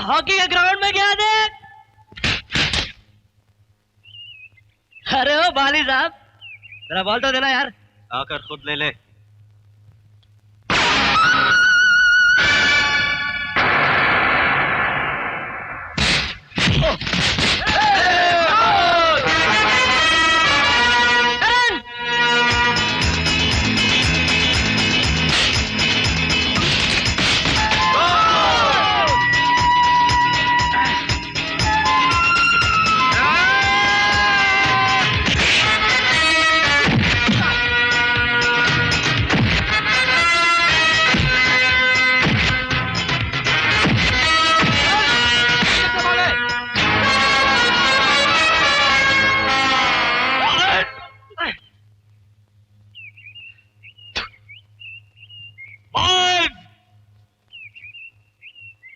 Hockey के ground में गया देख। अरे ओ बाली साहब, जरा बॉल तो देना यार। आकर खुद ले ले।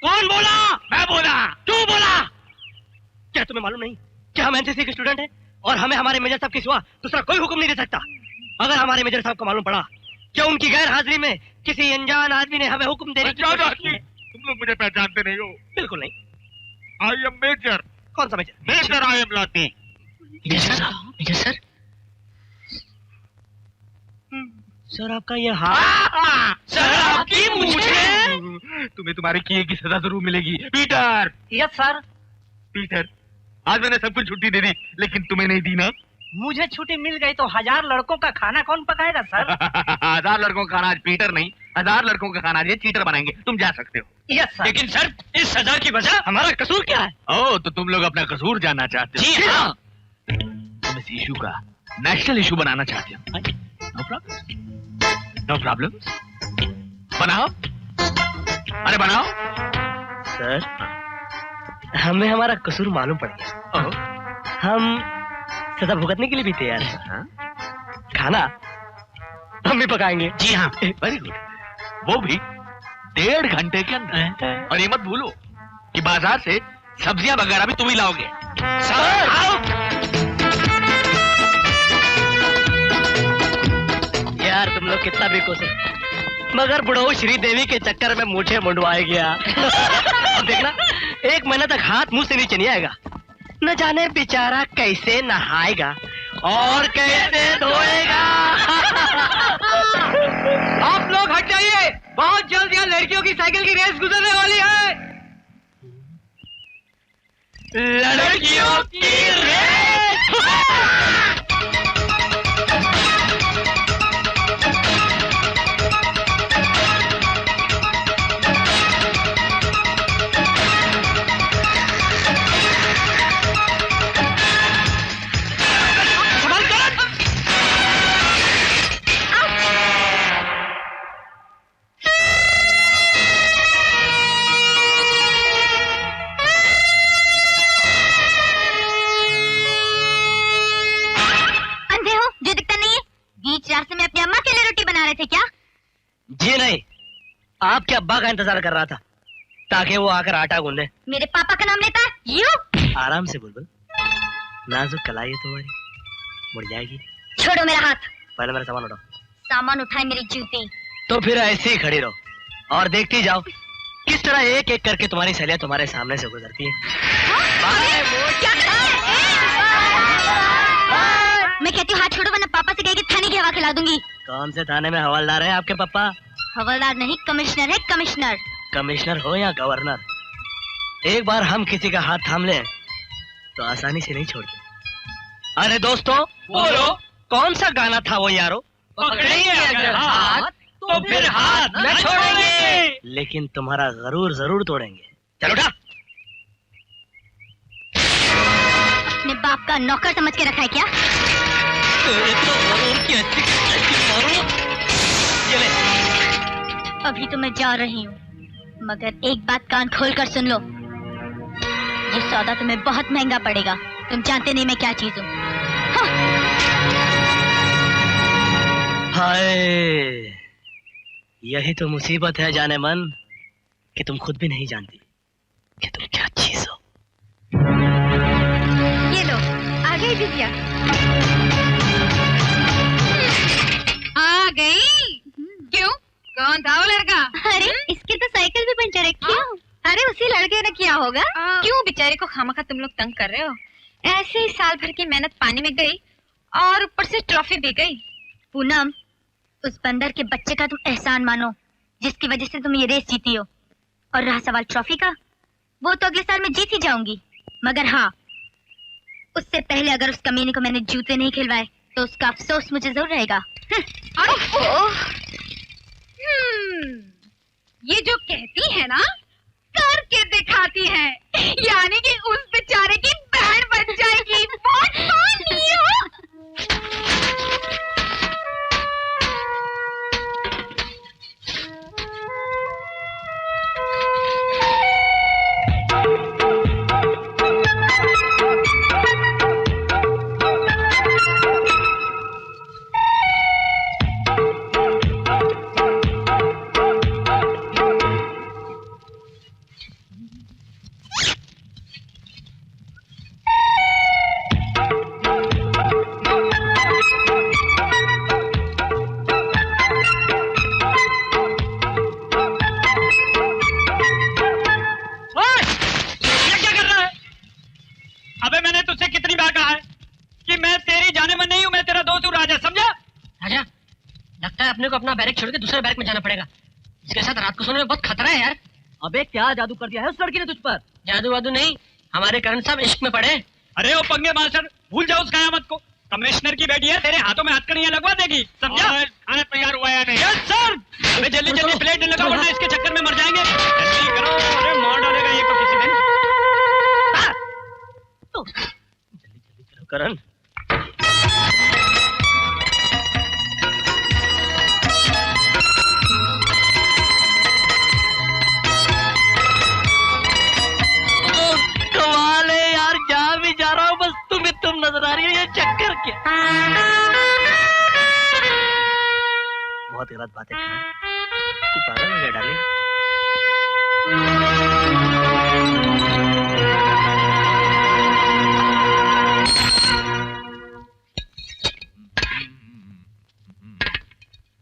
कौन बोला? मैं बोला। क्यों बोला? क्या तुम्हें मालूम नहीं कि हम एनसीसी के स्टूडेंट हैं और हमें हमारे मेजर साहब के सिवा दूसरा कोई हुक्म नहीं दे सकता। अगर हमारे मेजर साहब को मालूम पड़ा कि उनकी गैर हाजिरी में किसी अनजान आदमी ने हमें हुक्म देने की कोशिश की। तुम लोग मुझे पहचानते नहीं हो। बिल्कुल नहीं। I am major. कौन सा मेजर? मेजर आई एम लाती। मेजर सर, सर आपका ये हाथ, सर आपकी मूंछें। तुम्हें तुम्हारे किए की सजा जरूर मिलेगी। पीटर। Yes sir. पीटर, आज मैंने सबको छुट्टी दे दी, लेकिन तुम्हें नहीं दी ना। मुझे छुट्टी मिल गई तो 1000 लड़कों का खाना कौन पकाएगा सर? 1000 लड़कों का खाना आज पीटर नहीं, 1000 लड़कों का खाना आज ये चीटर बनाएंगे। तुम जा सकते हो। Yes sir. लेकिन सर, इस सजा की वजह हमारा कसूर क्या है? ओह, तो तुम लोग अपना कसूर जानना चाहते हो? जी हाँ। तुम इस इशू का नेशनल इशू बनाना चाहते हो? No problem, no problem. बनाओ, अरे बनाओ। सर, हमें हमारा कसूर मालूम पड़ गया। हम सजा भुगतने के लिए भी तैयार हैं। खाना हम भी पकाएंगे। जी हाँ, वेरी गुड। वो भी 1.5 घंटे के अंदर। और ये मत भूलो कि बाजार से सब्जियां वगैरह भी तुम ही लाओगे। सर, आओ। यार तुम लोग कितना भी कोशिश, मगर बुढ़ऊ श्रीदेवी के चक्कर में मूछे मुंडवाए गया। अब देखना, 1 महीना तक हाथ मुंह से नीचे नहीं आएगा। न जाने बेचारा कैसे नहाएगा और कैसे धोएगा। आप लोग हट जाइए, बहुत जल्द यहाँ लड़कियों की साइकिल की रेस गुजरने वाली है। लड़कियों की रेस। रास्ते में अपनी अम्मा के लिए रोटी बना रहे थे क्या? जी नहीं, आपके अब्बा का इंतजार कर रहा था ताकि वो आकर आटा गूंदे। मेरे पापा का नाम लेता है यू? आराम से बुलबुल, नाजुक कलाई है तुम्हारी, मुड़ जाएगी। छोड़ो मेरा हाथ। पहले मेरा सामान उठाओ। सामान उठाए मेरी जूती। तो फिर ऐसे ही खड़ी रहो और देखती जाओ किस तरह एक एक करके तुम्हारी सहेलियां तुम्हारे सामने से गुजरती हैं। मैं कहती हूँ हाथ छोड़ो वरना पापा से कह के थाने की हवा खिला दूंगी। कौन से थाने में हवलदार है आपके पापा? हवलदार नहीं, कमिश्नर है, कमिश्नर। कमिश्नर हो या गवर्नर, एक बार हम किसी का हाथ थाम लें तो आसानी से नहीं छोड़ते। अरे दोस्तों बोलो, कौन सा गाना था वो यारो? पकड़ेंगे अगर हाथ तो फिर हाथ न छोड़ेंगे, लेकिन तुम्हारा गरूर जरूर तोड़ेंगे। चलो उठा। अपने बाप का नौकर समझ के रखा है क्या? तो गरूर की अच्छी मारो। ये ले। अभी तो मैं जा रही हूँ, मगर एक बात कान खोल कर सुन लो, ये सौदा तुम्हें बहुत महंगा पड़ेगा। तुम जानते नहीं मैं क्या चीज हूँ। हाय, यही तो मुसीबत है जाने मन कि तुम खुद भी नहीं जानती कि तुम क्या चीज हो। ये लो, आ गई बिटिया। आ गई? क्यों, कौन था वो लड़का? अरे इसकी तो साइकिल भी पंचर है। क्यों? अरे उसी लड़के ने किया होगा। क्यों बेचारे को खामखा तुम लोग तंग कर रहे हो? ऐसे ही साल भर की मेहनत पानी में गई और ऊपर से ट्रॉफी भी गई। पूनम, उस बंदर के बच्चे का तुम एहसान मानो जिसकी वजह से तुम ये रेस जीती हो। और रहा सवाल ट्रॉफी का, वो तो अगले साल में जीत ही जाऊंगी। मगर हाँ, उससे पहले अगर उस कमीने को मैंने जूते नहीं खिलवाए तो उसका अफसोस मुझे जरूर रहेगा। ये जो कहती है ना, करके दिखाती है, यानी कि उस बेचारे की बैंड बन जाएगी। बहुत funny हो। अपने को अपना बैरक छोड़ के दूसरे बैरक में जाना पड़ेगा। इसके साथ रात को सोने में बहुत खतरा है यार। अबे क्या जादू कर दिया है उस लड़की ने तुझ पर? जादू वादू नहीं, हमारे करण साहब इश्क में पड़े। अरे वो पंगे मास्टर, भूल जाओ उस कयामत को। कमिश्नर की बेटी है, तेरे हाथों में हथकड़ियां लगवा देगी, समझा? खाना तैयार हुआ है नहीं? Yes sir. अबे जल्दी जल्दी प्लेट लगा, वरना इसके चक्कर में मर जाएंगे। जल्दी करो, अरे मार डालेगा ये तो किसी दिन। जल्दी जल्दी करो करण। तुम नजर आ रही है, ये चक्कर क्या? बहुत गलत बात है। तू पागल हो गया डार्लिंग।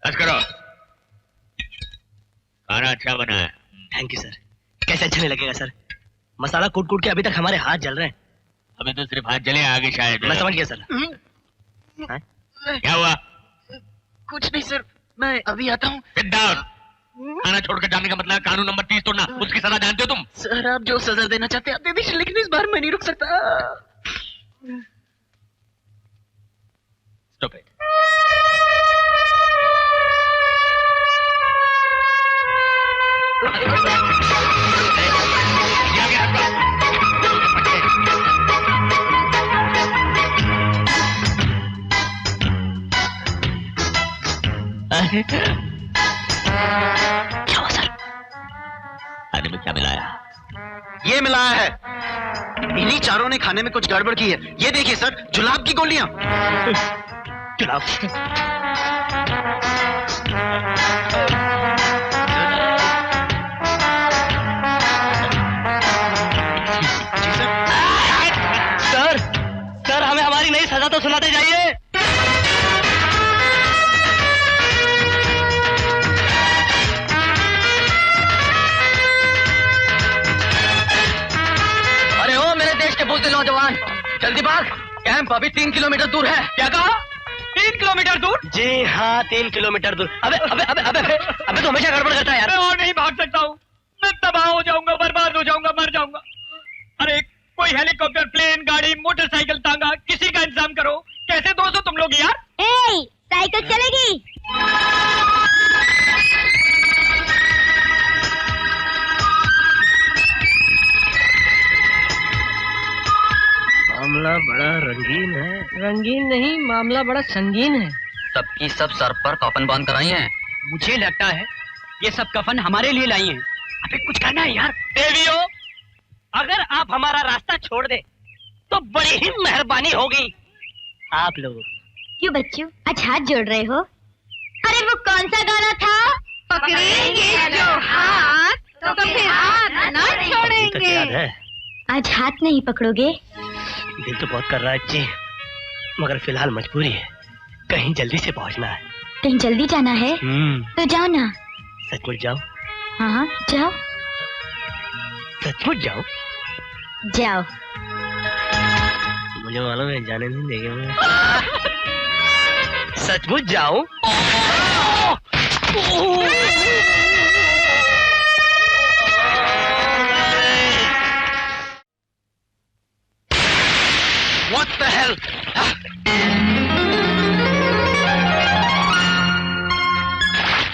बस करो, खाना अच्छा बना है। Thank you sir. कैसे अच्छा नहीं लगेगा सर? मसाला कूट कूट के अभी तक हमारे हाथ जल रहे हैं। अभी तो सिर्फ हाथ जले, आगे शायद। मैं समझ गया सर। क्या हुआ? कुछ नहीं सर, मैं अभी आता हूँ। Sit down। खाना छोड़कर जाने का मतलब कानून नंबर 30 तोड़ना, उसकी सजा जानते हो तुम? सर आप जो सजा देना चाहते हैं आप दे दीजिए, लेकिन इस बार मैं नहीं रुक सकता। Stop it। क्या हुआ सर? खाने में क्या मिलाया? ये मिलाया है। इन्हीं चारों ने खाने में कुछ गड़बड़ की है। ये देखिए सर, जुलाब की गोलियां। जुलाब? सर, सर हमें हमारी नई सजा तो सुनाते जाइए। नौजवान जल्दी भाग, कैंप अभी 3 किलोमीटर दूर है। क्या कहा? 3 किलोमीटर दूर? जी हाँ 3 किलोमीटर दूर। अबे अबे अबे अबे अबे, अबे तो हमेशा गड़बड़ करता है यार। मैं और नहीं भाग सकता हूँ, मैं तबाह हो जाऊंगा, बर्बाद हो जाऊंगा, मर जाऊंगा। अरे कोई हेलीकॉप्टर, प्लेन, गाड़ी, मोटरसाइकिल, तांगा, किसी का इंतजाम करो। कैसे दोस्त हो तुम लोग यार? साइकिल चलेगी? मामला बड़ा रंगीन है। रंगीन नहीं, मामला बड़ा संगीन है। सबकी सब सर पर कफन बांध कर आई हैं। मुझे लगता है ये सब कफन हमारे लिए लाई हैं। अबे कुछ करना है यार। देवियों, अगर आप हमारा रास्ता छोड़ दे तो बड़ी ही मेहरबानी होगी आप लोगों। क्यों बच्चों, आज हाथ जोड़ रहे हो? अरे वो कौन सा गाना था? पकड़ेंगे जो हाथ तो फिर हाथ न छोड़ेंगे। याद है? आज हाथ नहीं पकड़ोगे? दिल तो बहुत कर रहा है जी, मगर फिलहाल मजबूरी है। कहीं जल्दी से पहुंचना है। कहीं जल्दी जाना है? तो जाओ ना। सचमुच जाओ? हाँ जाओ। सचमुच जाओ? जाओ। मुझे मालूम है जाने नहीं देंगे मुझे। सचमुच जाओ? What the hell?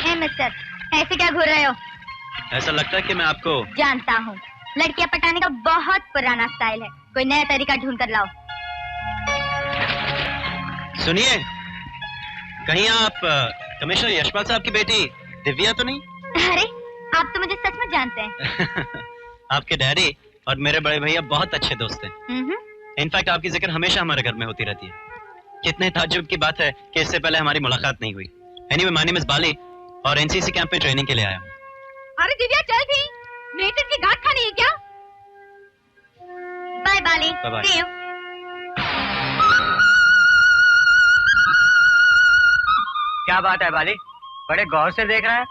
A mister, ऐसे क्या घूर रहे हो? ऐसा लगता है कि मैं आपको जानता हूँ, लड़कियां पटाने का बहुत पुराना स्टाइल है। कोई नया तरीका ढूंढ कर लाओ। सुनिए, कहीं आप कमिश्नर यशपाल साहब की बेटी दिव्या तो नहीं? अरे, आप तो मुझे सचमुच जानते हैं। आपके डैडी और मेरे बड़े भैया बहुत अच्छे दोस्त हैं। इनफैक्ट आपकी जिक्र हमेशा हमारे घर में होती रहती है। कितने ताज्जुब की बात है कि इससे पहले हमारी मुलाकात नहीं हुई। एनीवे, माय नेम इज बाली और एनसीसी कैंप में ट्रेनिंग के लिए आया हूँ। अरे दिव्या चल भी, नेटर की गांठ खानी है क्या? Bye Bali. Bye-bye. See you. क्या बात है बाली, बड़े गौर से देख रहा है?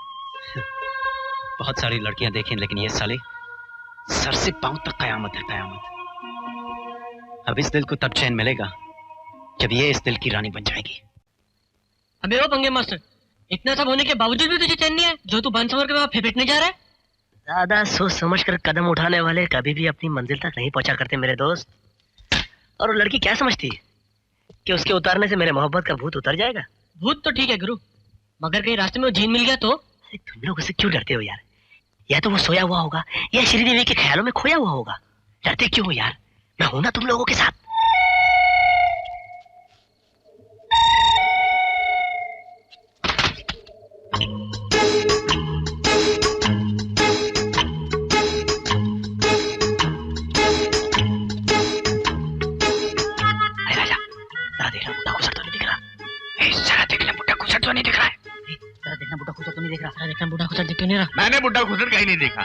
बहुत सारी लड़कियां देखी लेकिन ये साली सर से पांव तक कयामत है, कयामत। अब इस दिल को तब चैन मिलेगा जब ये इस दिल की रानी बन जाएगी। अबे ओ पंगे मास्टर, इतना सब होने के बावजूद भी तुझे चैन नहीं है जो तू बन संवर के वहां फेंकने जा रहा है? ज्यादा सोच समझ कर कदम उठाने वाले कभी भी अपनी मंजिल तक नहीं पहुंचा करते मेरे दोस्त। और वो लड़की क्या समझती है कि उसके उतारने से मेरे मोहब्बत का भूत उतर जाएगा? भूत तो ठीक है गुरु, मगर कहीं रास्ते में वो जीन मिल गया तो? तुम लोग उससे क्यों डरते हो यार? या तो वो सोया हुआ होगा या श्रीदेवी के ख्यालों में खोया हुआ होगा। डरते क्यों हो यार? मैं हूं ना तुम लोगों के साथ। मैंने बुड्ढा खुसर कहीं नहीं देखा।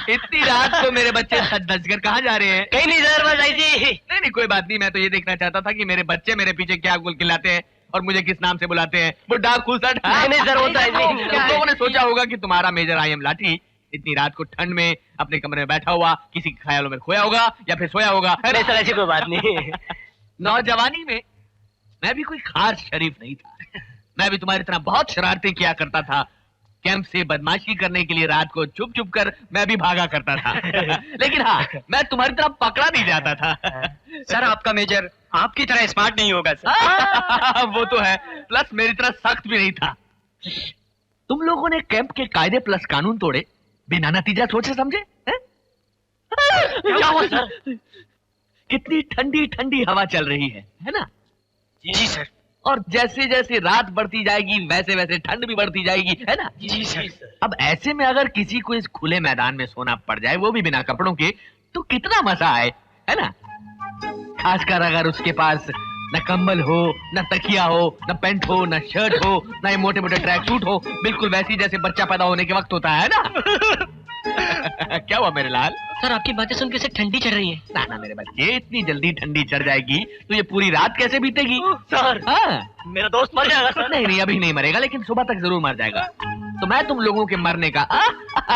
इतनी रात को मेरे बच्चे सज धज कर कहाँ जा रहे हैं? कहीं नहीं जा रहा भाई जी। नहीं कोई बात नहीं, मैं तो ये देखना चाहता था कि मेरे बच्चे मेरे पीछे क्या गुल खिलाते हैं और मुझे किस नाम से बुलाते हैं। बुड्ढा खुसट। नहीं सर, होता है जी। तुम लोगों ने सोचा होगा कि तुम्हारा मेजर आई एम लाठी इतनी रात को ठंड में अपने कमरे में बैठा हुआ किसी के ख्यालों में खोया होगा या फिर सोया होगा। नहीं सर, ऐसी कोई बात नहीं। नौजवानी में मैं भी कोई खास शरीफ नहीं था। मैं भी तुम्हारी तरह बहुत शरारतें किया करता था। कैंप से बदमाशी करने के लिए रात को छुप छुप कर मैं भी भागा करता था। लेकिन हाँ, मैं तुम्हारी तरह पकड़ा नहीं जाता था। सर आपका मेजर आपकी तरह स्मार्ट नहीं होगा सर। वो तो है, प्लस मेरी तरह सख्त भी नहीं था। तुम लोगों ने कैंप के कायदे प्लस कानून तोड़े बिना नतीजा सोचे समझे। क्या हुआ सर? कितनी ठंडी ठंडी हवा चल रही है ना? जी सर। और जैसे जैसे रात बढ़ती जाएगी वैसे वैसे ठंड भी बढ़ती जाएगी, है ना? जी सर। अब ऐसे में अगर किसी को इस खुले मैदान में सोना पड़ जाए, वो भी बिना कपड़ों के, तो कितना मजा आए, है ना? खासकर अगर उसके पास न कंबल हो, न तकिया हो, न पैंट हो, न शर्ट हो, न ये मोटे मोटे ट्रैक सूट हो, बिल्कुल वैसी जैसे बच्चा पैदा होने के वक्त होता है ना? क्या हुआ मेरे लाल? सर आपकी बातें सुन के ठंडी चढ़ रही है। ना ना मेरे बच्चे, इतनी जल्दी ठंडी चढ़ जाएगी तो ये पूरी रात कैसे बीतेगी? सर हाँ, मेरा दोस्त मर जाएगा सर। नहीं अभी नहीं मरेगा, लेकिन सुबह तक जरूर मर जाएगा। तो मैं तुम लोगों के मरने का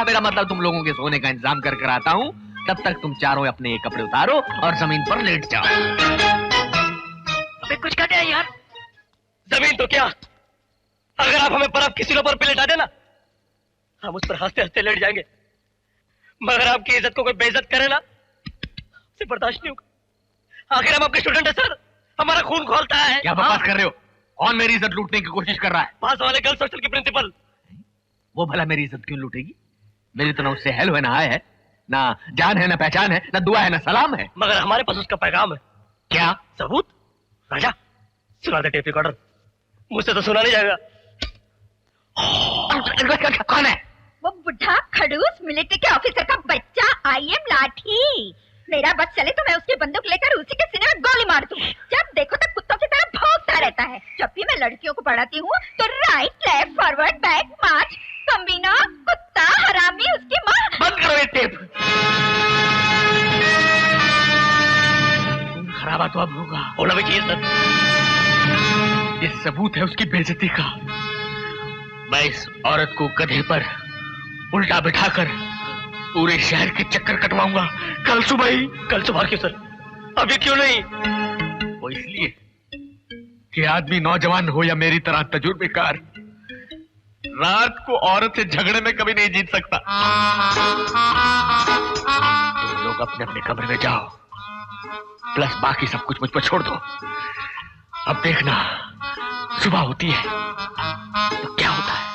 मेरा मतलब तुम लोगों के सोने का इंतजाम कर कर आता हूँ। तब तक तुम चारों अपने ये कपड़े उतारो और जमीन पर लेट जाओ। अबे कुछ कहते हैं यार? जमीन तो क्या, अगर आप हमें बर्फ किसी ऊपर पे लेटा देना, हम उस पर हंसते हंसते लेट जाएंगे। मगर आपकी इज्जत को कोई बेइज्जत करे ना, उसे बर्दाश्त नहीं होगा। आखिर हम आपके स्टूडेंट है सर, हमारा खून खोलता है। क्या बकवास कर रहे हो? कौन मेरी इज्जत लूटने की कोशिश कर रहा है? पास वाले गर्ल्स हॉस्टल की प्रिंसिपल। वो भला मेरी इज्जत क्यों लूटेगी? मेरी तो ना उससे हेल है ना आय है, ना जान है ना पहचान है, ना दुआ है ना सलाम है। मगर हमारे पास उसका पैगाम है। क्या सबूत? राजा सुना दे टेप रिकॉर्डर, मुझसे तो सुना नहीं जाएगा। कौन है? वो बुढ़ा खड़ूस मिलिट्री के ऑफिसर का बच्चा आई एम लाठी। मेरा बस चले तो मैं उसकी बंदूक लेकर उसी के सीने में गोली मार दूं। जब देखो तो कुत्तों की तरह भौंकता रहता है। जब भी मैं लड़कियों को पढ़ाती हूँ तो राइट लेफ्ट फॉरवर्ड बैक मार्च, कमीना कुत्ता हरामी उसकी माँ। बंद करो ये टेप। खराबा तो अब होगा। होना भी चाहिए सर। ये सबूत है उसकी बेइज्जती का। मैं इस औरत को गधे पर उल्टा बिठाकर पूरे शहर के चक्कर कटवाऊंगा कल सुबह ही। कल सुबह क्यों सर? अभी क्यों नहीं? वो इसलिए कि आदमी नौजवान हो या मेरी तरह तजुर्बेकार, रात को औरत से झगड़े में कभी नहीं जीत सकता। तुम लोग अपने अपने कमरे में जाओ, प्लस बाकी सब कुछ मुझ पर छोड़ दो। अब देखना सुबह होती है तो क्या होता है।